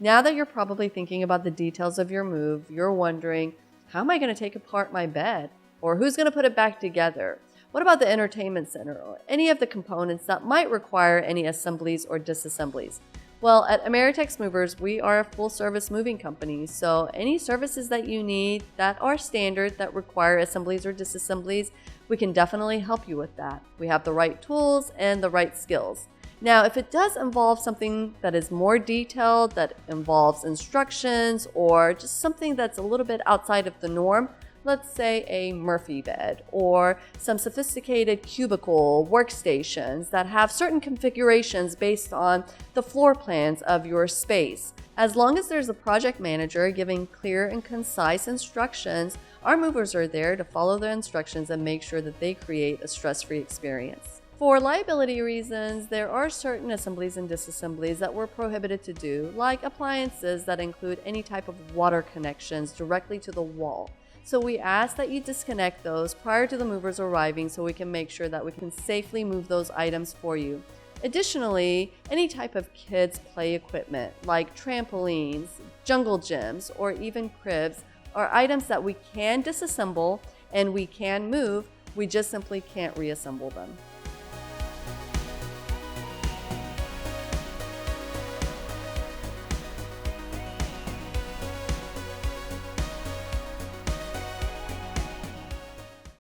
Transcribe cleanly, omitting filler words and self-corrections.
Now that you're probably thinking about the details of your move, you're wondering, how am I going to take apart my bed? Or who's going to put it back together? What about the entertainment center or any of the components that might require any assemblies or disassemblies? Well, at Ameritex Movers, we are a full-service moving company, so any services that you need that are standard that require assemblies or disassemblies, we can definitely help you with that. We have the right tools and the right skills. Now, if it does involve something that is more detailed, that involves instructions, or just something that's a little bit outside of the norm, let's say a Murphy bed or some sophisticated cubicle workstations that have certain configurations based on the floor plans of your space. As long as there's a project manager giving clear and concise instructions, our movers are there to follow the instructions and make sure that they create a stress-free experience. For liability reasons, there are certain assemblies and disassemblies that we're prohibited to do, like appliances that include any type of water connections directly to the wall. So we ask that you disconnect those prior to the movers arriving so we can make sure that we can safely move those items for you. Additionally, any type of kids' play equipment like trampolines, jungle gyms, or even cribs are items that we can disassemble and we can move, we just simply can't reassemble them.